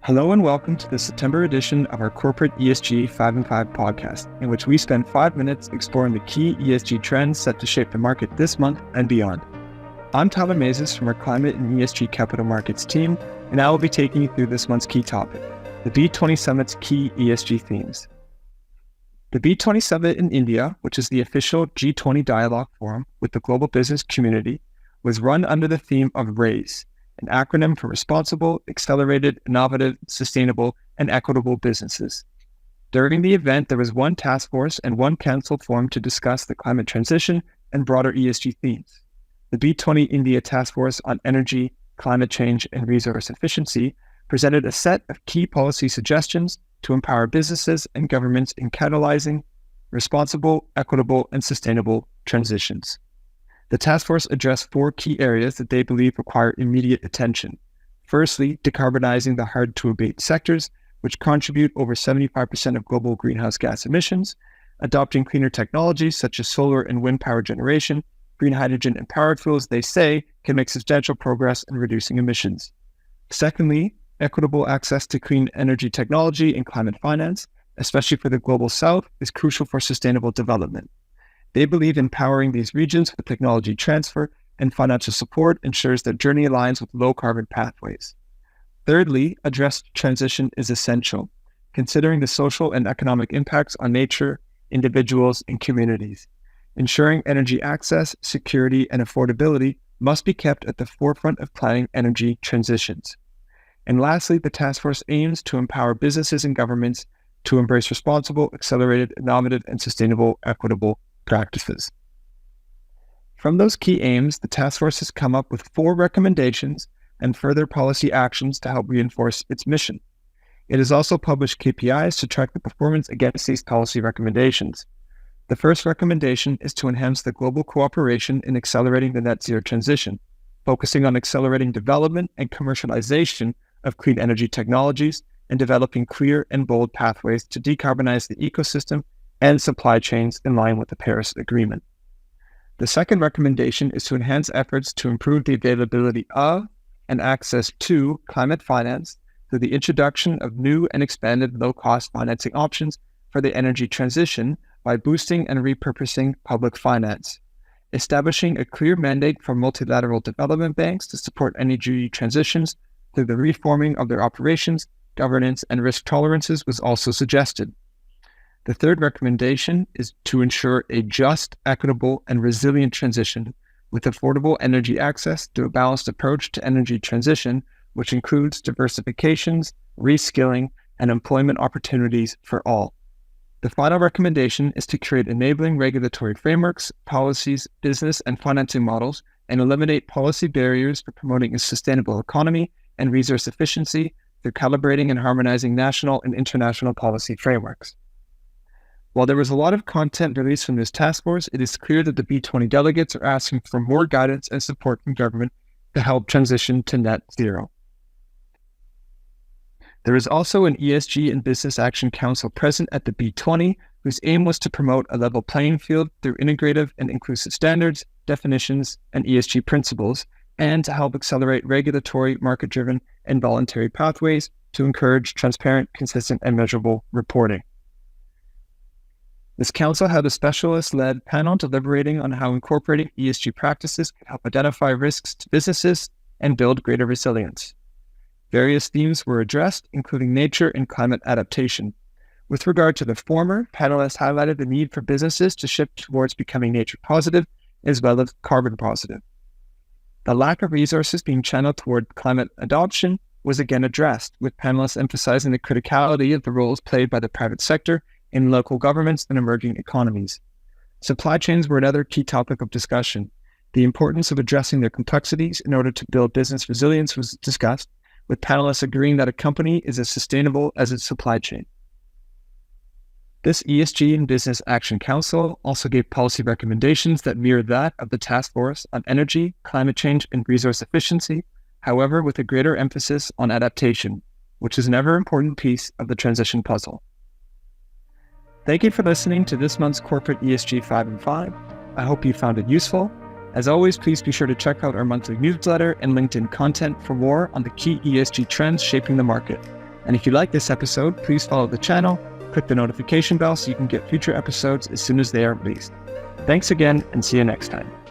Hello and welcome to the September edition of our Corporate ESG 5 and 5 podcast, in which we spend 5 minutes exploring the key ESG trends set to shape the market this month and beyond. I'm Tyler Mayzes from our Climate and ESG Capital Markets team, and I will be taking you through this month's key topic, the B27s Key ESG Themes. The B27 in India, which is the official G20 dialogue forum with the global business community, was run under the theme of RAISE, an acronym for Responsible, Accelerated, Innovative, Sustainable, and Equitable Businesses. During the event, there was one task force and one council formed to discuss the climate transition and broader ESG themes. The B20 India Task Force on Energy, Climate Change, and Resource Efficiency presented a set of key policy suggestions to empower businesses and governments in catalyzing responsible, equitable, and sustainable transitions. The task force addressed 4 key areas that they believe require immediate attention. Firstly, decarbonizing the hard-to-abate sectors, which contribute over 75% of global greenhouse gas emissions, adopting cleaner technologies such as solar and wind power generation, green hydrogen, and power fuels, they say, can make substantial progress in reducing emissions. Secondly, equitable access to clean energy technology and climate finance, especially for the Global South, is crucial for sustainable development. They believe empowering these regions with technology transfer and financial support ensures their journey aligns with low-carbon pathways. Thirdly, a just transition is essential, considering the social and economic impacts on nature, individuals, and communities. Ensuring energy access, security, and affordability must be kept at the forefront of planning energy transitions. And lastly, the task force aims to empower businesses and governments to embrace responsible, accelerated, innovative, and sustainable, equitable practices. From those key aims, the task force has come up with 4 recommendations and further policy actions to help reinforce its mission. It has also published KPIs to track the performance against these policy recommendations. The first recommendation is to enhance the global cooperation in accelerating the net zero transition, focusing on accelerating development and commercialization of clean energy technologies and developing clear and bold pathways to decarbonize the ecosystem and supply chains in line with the Paris Agreement. The second recommendation is to enhance efforts to improve the availability of and access to climate finance through the introduction of new and expanded low-cost financing options for the energy transition by boosting and repurposing public finance, establishing a clear mandate for multilateral development banks to support energy transitions through the reforming of their operations, governance, and risk tolerances was also suggested. The third recommendation is to ensure a just, equitable, and resilient transition with affordable energy access through a balanced approach to energy transition, which includes diversifications, reskilling, and employment opportunities for all. The final recommendation is to create enabling regulatory frameworks, policies, business, and financing models, and eliminate policy barriers for promoting a sustainable economy and resource efficiency through calibrating and harmonizing national and international policy frameworks. While there was a lot of content released from this task force, it is clear that the B20 delegates are asking for more guidance and support from government to help transition to net zero. There is also an ESG and Business Action Council present at the B20, whose aim was to promote a level playing field through integrative and inclusive standards, definitions, and ESG principles, and to help accelerate regulatory, market-driven, and voluntary pathways to encourage transparent, consistent, and measurable reporting. This council had a specialist-led panel deliberating on how incorporating ESG practices can help identify risks to businesses and build greater resilience. Various themes were addressed, including nature and climate adaptation. With regard to the former, panelists highlighted the need for businesses to shift towards becoming nature positive as well as carbon positive. The lack of resources being channeled toward climate adoption was again addressed, with panelists emphasizing the criticality of the roles played by the private sector in local governments and emerging economies. Supply chains were another key topic of discussion. The importance of addressing their complexities in order to build business resilience was discussed, with panelists agreeing that a company is as sustainable as its supply chain. This ESG and Business Action Council also gave policy recommendations that mirror that of the Task Force on Energy, Climate Change, and Resource Efficiency, however with a greater emphasis on adaptation, which is an ever-important piece of the transition puzzle. Thank you for listening to this month's Corporate ESG 5 and 5. I hope you found it useful. As always, please be sure to check out our monthly newsletter and LinkedIn content for more on the key ESG trends shaping the market. And if you like this episode, please follow the channel, click the notification bell so you can get future episodes as soon as they are released. Thanks again, and see you next time.